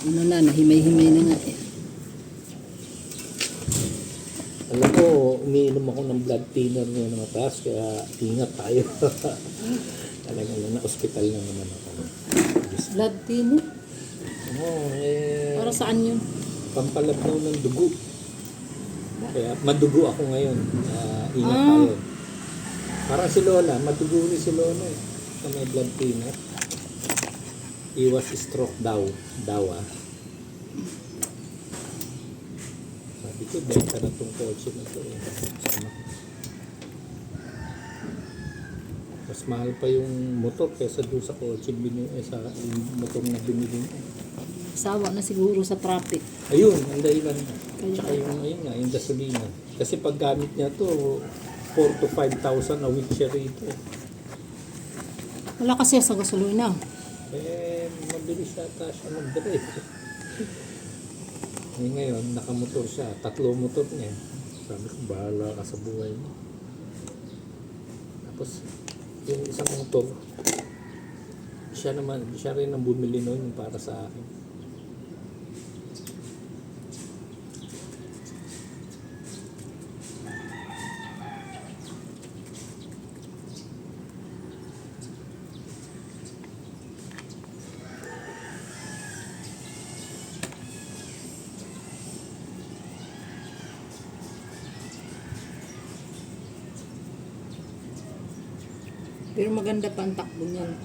ano na, nahimay-himay na nga eh. Alam ko, umiinom ako ng blood thinner ngayon na mataas, kaya ingat tayo. Talagang na-hospital na naman ako. Blood thinner? Oo, Para saan yun? pampalabnaw ng dugo. Kaya madugo ako ngayon. Ingat tayo. Parang si Lola, madugo rin si Lola eh. Sa may blood thinner. Iwas stroke daw. Sabi ko, benta na itong kotse na ito eh. Mas mahal pa yung motor kaysa doon sa kotse sa motor na binili mo. Sawa na siguro sa traffic. Ayun, ang dahilan. Tsaka yung, ayun nga, yung gasolina. Kasi pag gamit niya to 4,000 to 5,000 a week siya rito. Wala kasi sa gasolina. Mabilis yata siya mag-drive. Ngayon, nakamotor siya. 3 motor niya. Sabi ko, bahala ka sa buhay mo. Tapos, yung isang motor, siya rin ang bumili noon para sa akin. Pero maganda pa ang takbo niyan.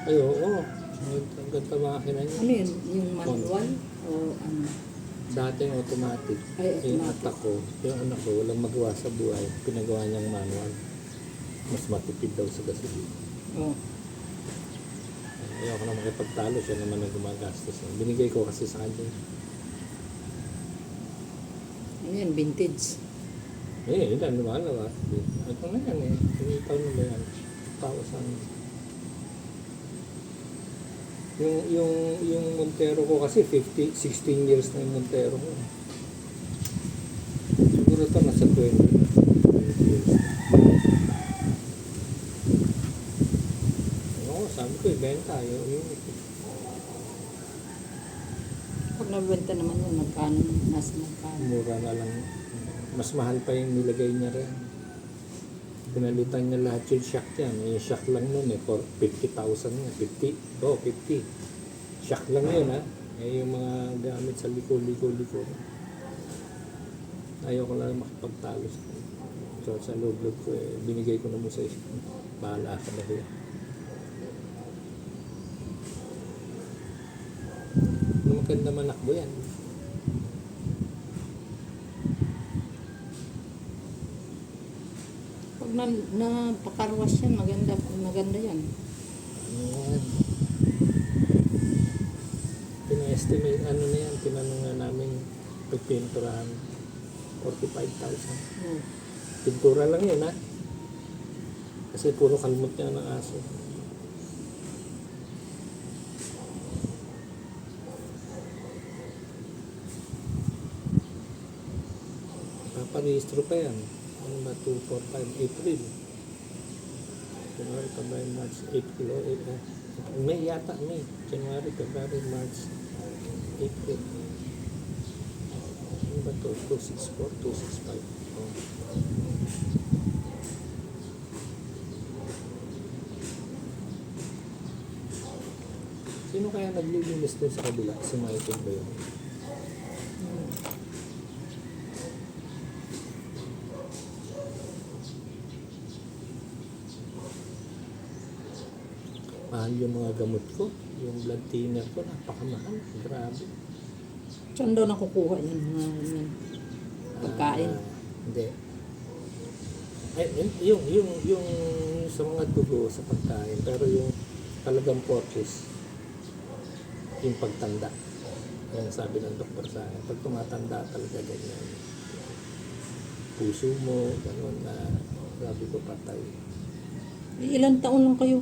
Ay, oo. Ang ganda makina niya. Ano yun? Yung manual? O ano? Dating automatic. Ay, Yung automatic. anak ko, walang magawa sa buhay. Pinagawa niyang manual. Mas matipid daw sa gasolina. Oh. Ayaw ko na makipagtalo, siya naman ang gumagastos. Binigay ko kasi sa kanya. Ano yan? Vintage. Ilan naman. Ito na yan eh. Pinitaw na ba yan? 1,000. Yung Montero ko kasi 16 years na yung Montero ko. Siguro ito nasa 20 years. Oo, sabi ko ibenta. Pag nabenta naman yun, magkano? Nasa magkano? Mura na lang. Mas mahal pa yung nilagay niya rin. Pinalitan niya lahat yung shock yan. Yung shock lang nun eh, for 50,000 nga. 50. Oo, 50. Shock lang yun ha. Yung mga gamit sa liko. Ayaw ko lang makipagtalo sa kanya. So sa loob ko eh, binigay ko naman sa isip. Bahala ka na rin. Maganda manakbo yan. Pag napakarwas yan, maganda yan. Ayan. Pina-estimate, ano na yan, tinanong na namin pagpinturahan, 45,000. Pintura lang yun ha. Kasi puro kalmot niya ng aso. Paparehistro pa yan. Ano ba? 2, 4, 5, April. January, February, March, April. May yata, May. January, February, March, April. Ano ba ito? 264, 265. Oh. Sino kaya naglilinis doon sa kabila? Si Michael ba yun? Mahal yung mga gamot ko. Yung blood thinner ko, napakamahal. Grabe. Saan daw nakukuha yan? Yan. Pagkain. Hindi. Yung sa mga dugo sa pagkain. Pero yung talagang focus, yung pagtanda. Yan sabi ng doktor sa akin. Pag tumatanda talaga ganyan. Puso mo, gano'n na sabi ko patay. Ilan taon lang kayo?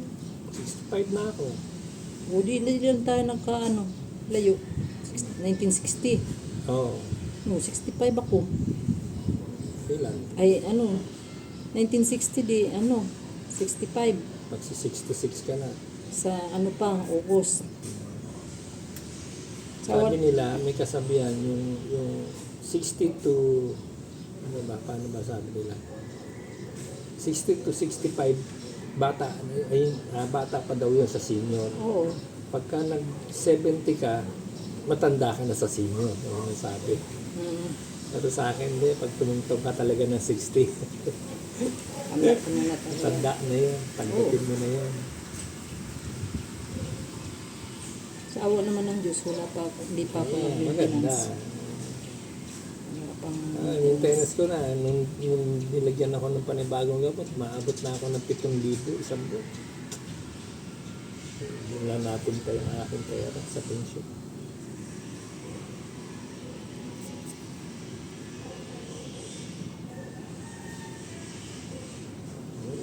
65 na ako. O di ilan tayo nagkaano? Layo. 1960. Oo. No, 65 ako. Ilan? Ay, 1960 di, 65. Magsi 66 ka na. Sa pa, August. Sabi nila, may kasabihan, yung 60 to, ano ba, paano ba sabi nila? 60 to 65, bata, bata pa daw yun sa senior. Oo. Pagka nag-70 ka, matanda ka na sa senior. Ano sabi? Mm. Pero sa akin, hindi. Pag tumungtong ka talaga ng 60, Kami ko na talaga. tanda na yun. Tanggapin mo na yun. Sa awa naman ng Diyos, wala pa ako, hindi pa ako Maganda. nag-maintenance. Wala pang Yung tennis ko na, nung nilagyan ako ng panibagong gamot, maabot na ako ng 7,000 isang buwan. Wala natin pa yung aking pera sa pension.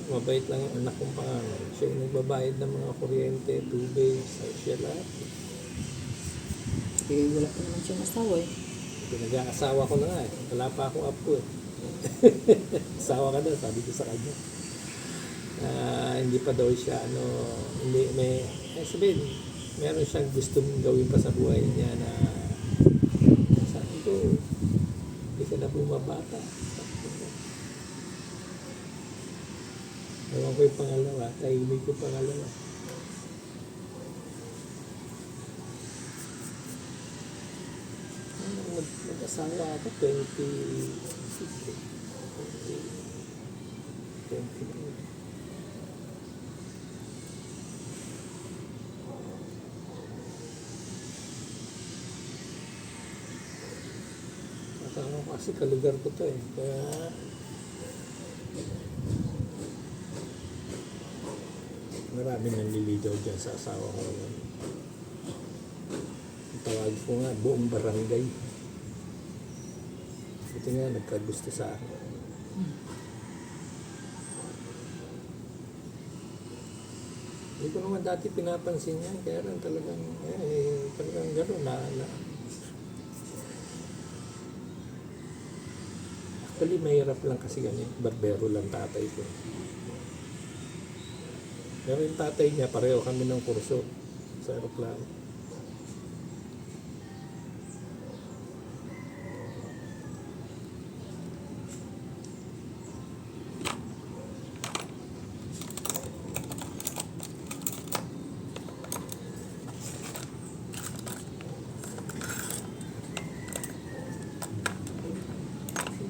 Mabait lang yung anak kong panganay. Siya yung nagbabayad ng mga kuryente, tubig, siya lahat. Eh, wala pa naman siyang asawa eh. Pinag-aasawa ko na nga eh. Wala pa akong apo eh. Asawa ka na, sabi ko sa kanya. Hindi pa daw siya, hindi, sabihin, meron siyang gustong gawin pa sa buhay niya na sabi ko, hindi ka na bumabata. Ewan ko yung pangalawa, tahimik ko pangalawa. Nag-asawa ako, 26 eh. 20. Asawa ko kasi kalugar ko to eh. Kaya marami nang liligaw dyan sa asawa ko. Ang tawag ko nga, buong barangay. Ito nga, nagkagusto sa akin. Hindi ko naman dati pinapansin yan, kaya lang talagang gano'n na. Actually, mahirap lang kasi ganyan. Barbero lang tatay ko. Pero yung tatay niya, pareho kami ng kurso sa aeroplano.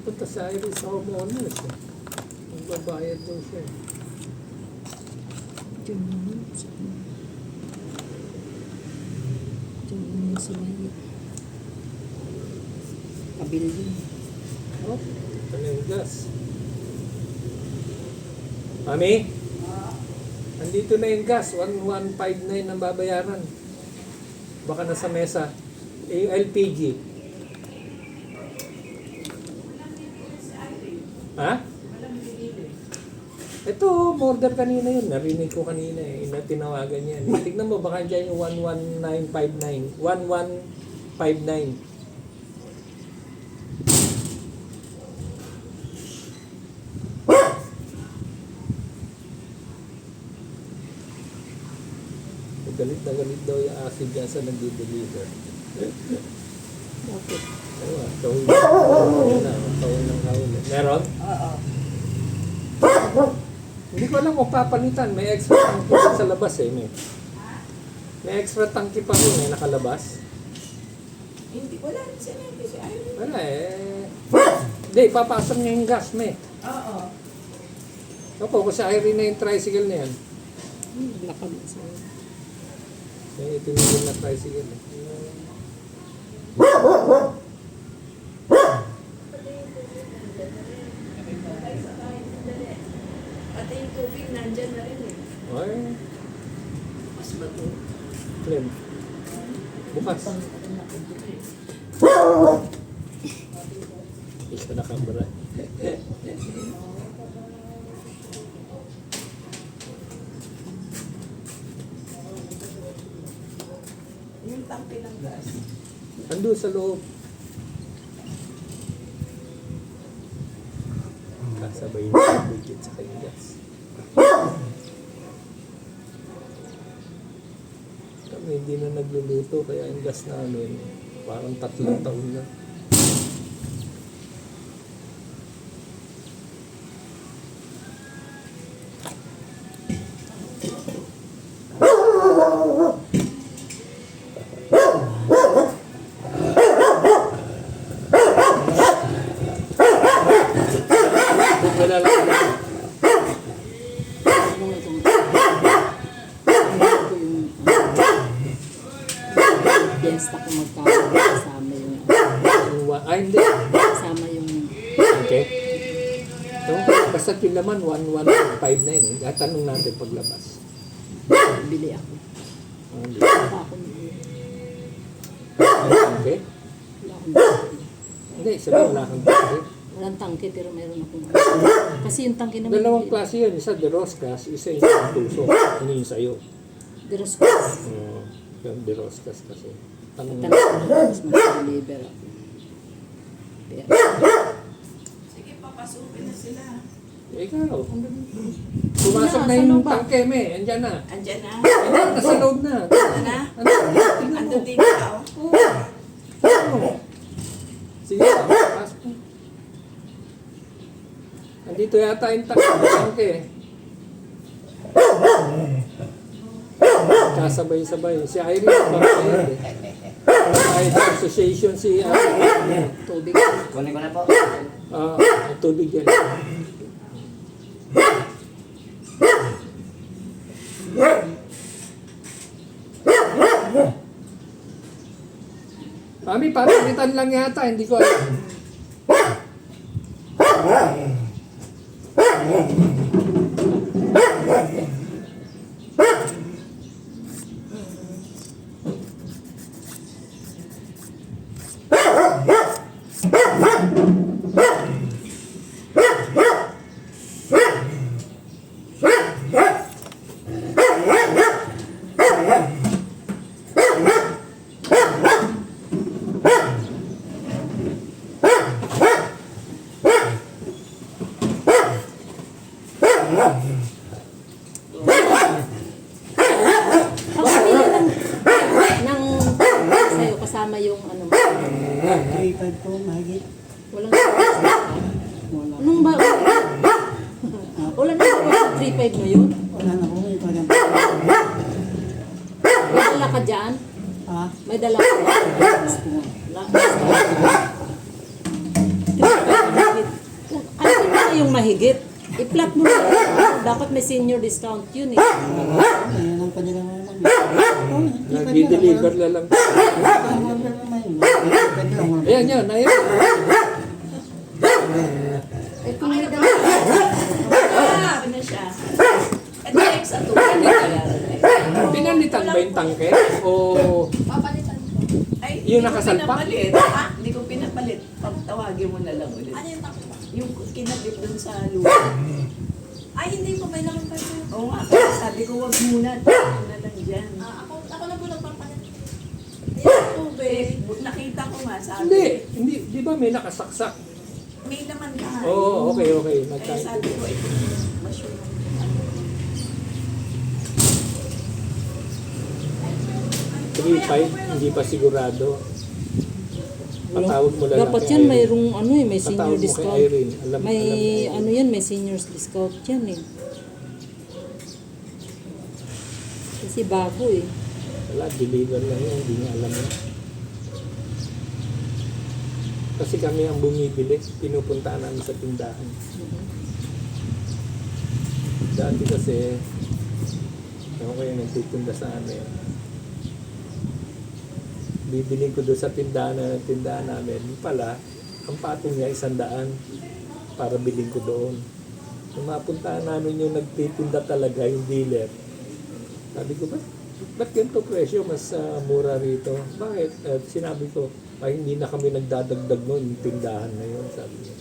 Punta sa Iris Homeowners eh. Magbabayad daw siya. Diyan naman. Diyan naman sa may pavilion. Oh, ito na yung gas. Mami? Andito na yung gas. 1159 ang babayaran. Baka nasa mesa. Yung LPG. Ha? Ito, order kanina yun. Narinig ko kanina eh. Tinawagan yan. Tignan mo, baka dyan yung 11959. 1159. Galit na galit daw yung acid dyan sa nag-deliver. Bakit? Ewa, kawin na. Kawin ng kawin. Meron? Oo. Hindi ko alam kung papalitan. May extra tangki pa sa labas eh. May extra tangki pa rin eh, nakalabas. Hindi, wala rin sinabi si Irene. Wala eh. Hindi, papasok niya yung gas, may. Oo. Opo, kasi Irene na yung tricycle na yan. Lakad na sa'yo. May itinigil na tricycle eh. Pati yung tubig nandyan na rin eh. Ay, Mas bago. Clem. Bukas. Ikaw nakamara. Yung tangke ng gas. Ando sa loob. Kasabay yung tubig sa kanyang gas. Kami hindi na nagluluto, kaya yung gas namin, parang 3 taon na. Wala lang. Ano nga itong... Ano ko yung... Fiesta ko magkakaroon kasama yung... Hindi. Kasama yung... Okay. So, basta yung laman, 1159 eh. Tanong natin paglabas. Bili ako. Hindi. Wala akong... Okay? Wala akong bili. Hindi, sabi wala kang bakit. Walang tangke pero meron akong... Kasi yung tangke naman... Dalawang klase yun. Isa de Roscas, isa yung tuso. Ano yung sa'yo? Diroscos. Yung de Roscas kasi. Tanong Tanong ko na mas mag-deliver ako. Pero... Sige, papasukin na sila. ikaw. Pumasok na yung tangke, me. Andyan na. Andyan na. Andyan, nasa load na. Andyan na. Ano? Tingnan mo. Andun din ka. Ano? Sige, pasok mo. Andito yata yung tangke. Kasabay-sabay. Si Irene, bakit eh? Irene Association si Tubig. Kunin ko na po. ang tubig yan. Mami, papalitan lang yata, hindi ko alam. Sa'yo kasama yung ano mo. 3.5 po, mahigit. Walang Wala. anong ba? Wala na ba sa 3.5 mo yun? Wala na po. Ito lang. May dala ka dyan? Ha? May dala ka dyan? Wala. Ano na yung mahigit? I-plot mo na. Dapat may senior discount yun eh. Ayan ang kanila naman. Nag-deliver na lang. Ayan yan, ayan. Eh kung may dala ka, Sabi na siya. Ito yung sa tubig. Pinalitan ba yung tangke? O Papalitan ko. Ay, Yung hindi ko nakasalpak? pinapalit. Ha? Hindi ko pinapalit. Pagtawagin mo na lang ulit. Ano yung takbo? Yung kinabit dun sa lupa. Ay, hindi po. May laman pa siya. Oo nga, kaya sabi ko wag muna. Tayo na lang dyan. Ako na po nagpapalit. Ayun, tubig. Nakita ko nga, sabi. hindi, di ba may nakasaksak? May naman ka nga. Oo, okay. Kaya Magkano? sabi ko, ito, masyuro. 3.5, hindi pa sigurado. Patawag mo lang dapat kay yan Irene. mayroong ano eh, may senior Patawag mo kay discount. Irene. May Alam ni Irene. ano yan, may seniors discount yan eh. Kasi bago eh. Wala, deliver lang yun, hindi niya alam yun. Kasi kami ang bumibili, pinupuntahan namin sa tindahan. Dati kasi, ako kayo nagtitinda sa amin. Bibiling ko doon sa tindahan namin. Yung pala, ang patong niya 100 para biling ko doon. Nung mapuntahan namin yung nagtitinda talaga, yung dealer. Sabi ko, ba't ganito presyo? Mas mura rito. Bakit? Sinabi ko, ay hindi na kami nagdadagdag noon yung tindahan na yun. Sabi niya.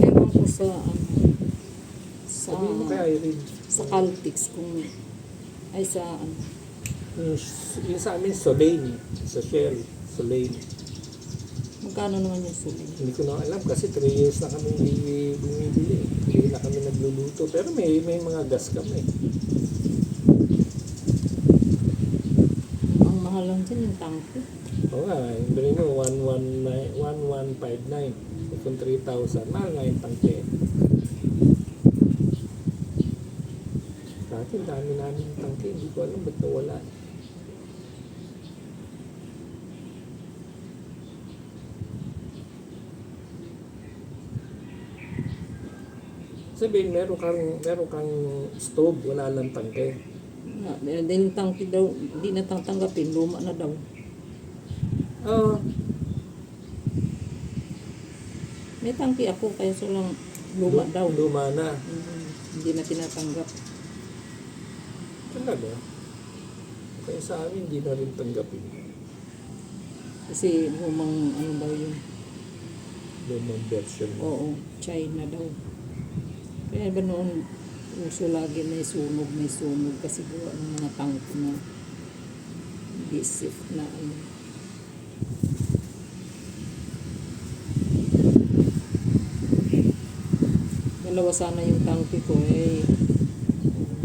Ewan ko sa ano, sa, Sabi mo kay Irene. sa Caltex kung ay sa ano. Yung sa amin, Solane. Sa Shell, Solane. Magkano Magkano naman yung suling? Hindi ko na alam kasi 3 years na kami hindi bumibili. Hindi na kami nagluluto. Pero may mga gas kami. Ang mahal lang dyan yung tangke. Oo nga, yung mo 1159. Kung 3,000, mahal nga yung tangke. Dati dami namin yung tangke. Hindi ko alam ba't nawala. Sabihin, meron kang stove, wala lang tangke. Then tangke daw, hindi na tanggapin, luma na daw. Oo. May tangke ako, kaya so lang luma daw. Luma na. Hindi na tinatanggap. Talaga. Kaya sa amin, hindi na rin tanggapin. Kasi lumang ano daw yun. Lumang version. Oo, China daw. Kaya ba noon, uso lagi may sunog kasi gawa ng mga tangke na bisif na ano. Dalawa sana yung tangke ko eh.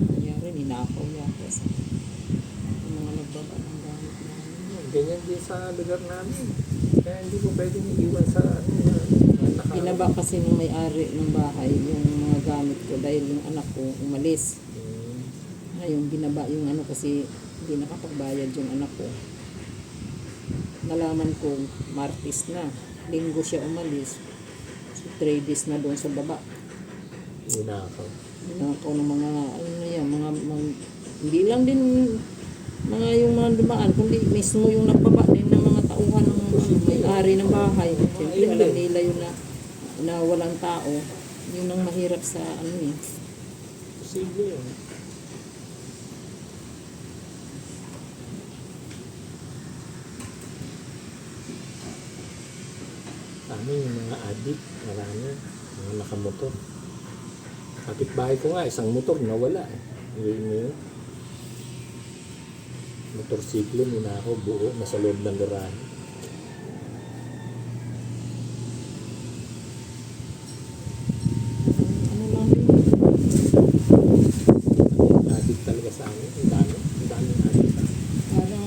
Nangyari, ninakaw yata sa mga nagbaba ng gamit namin. Ganyan din sa lugar namin. Kaya hindi ko pwedeng iiwan sa Binaba kasi nung may-ari ng bahay yung mga gamit ko dahil yung anak ko umalis. Ngayon binaba yung ano kasi hindi nakapagbayad yung anak ko. Nalaman ko Martes na, Linggo siya umalis. So 3 days na doon sa baba. Ninakaw. Ninakaw ng mga ano na yan, mga hindi lang din mga yung mga dumaan, kundi mismo yung nagbaba din ng mga tauhan ng may-ari ng bahay. Siyempre alam nila yun na walang tao. Yun ang mahirap sa ano eh. Posible yun. Amin yung mga adik, marami, mga nakamotor. Kapitbahay ko nga, isang motor nawala eh. Yun. Motorsiklo, ninakaw, buo, nasa loob ng garahe. Ano lang din. Adik talaga sa amin, ang dami adik. Parang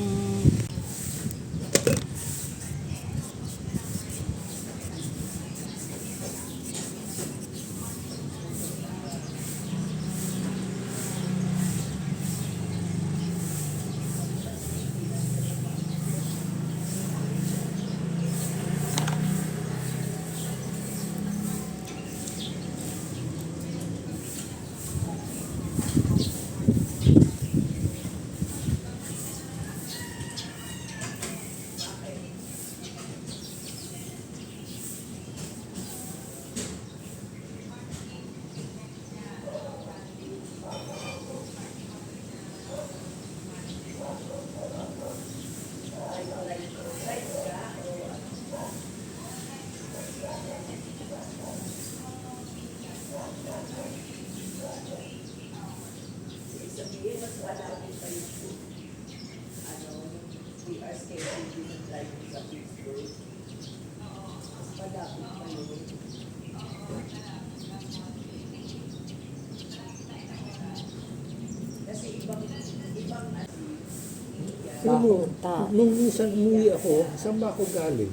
Alam mo, Papunta. nung minsan umuwi ako, saan ba ako galing?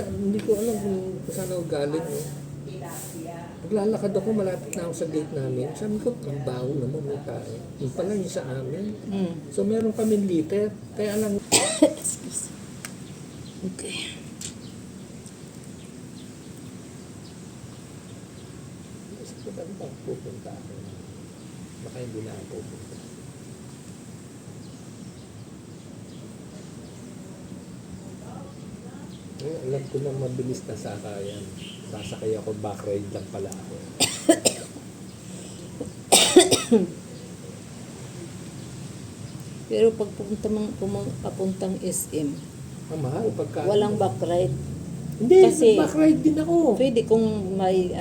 Hindi ko alam kung saan ako galing. No? Naglalakad ako, malapit na ako sa gate namin. Sabi ko, ang baho naman may tayo. Yung pala yung sa amin. So meron kami liter. Kaya lang, excuse. Okay. isip ko ba pupunta ako? Baka hindi na ako pupunta. Alam ko na mabilis na sakayan. Sasakay ako, back ride lang pala ako. Pero pag papuntang SM, Mahal pagka... walang back ride. Hindi, kasi- back ride din ako. Pwede kung may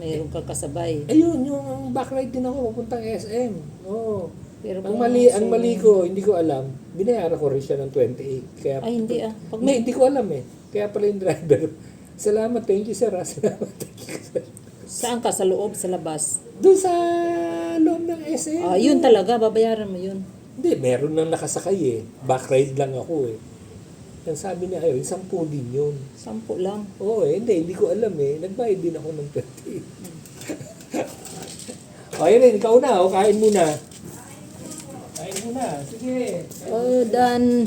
mayroon ka kasabay. Ayun, yung back ride din ako, papuntang SM. Oo. Pero Ang kung mali ko, hindi ko alam, binayaran ko rin siya ng 28. Kaya, Ay, hindi ah. Pag hindi ko alam eh. Kaya pala yung driver. Salamat, thank you sir. Salamat, thank you sir. Saan ka? Sa loob, sa labas? Doon sa loob ng SM. Ah, yun talaga, babayaran mo yun. Hindi, meron nang nakasakay eh. Back ride lang ako eh. Yan sabi niya, ayun, 10 din yun. 10 lang. Oo eh, hindi ko alam eh. Nagbayad din ako ng 28. O, yun ikaw na, kain muna. Kain muna, sige. Oh, dan.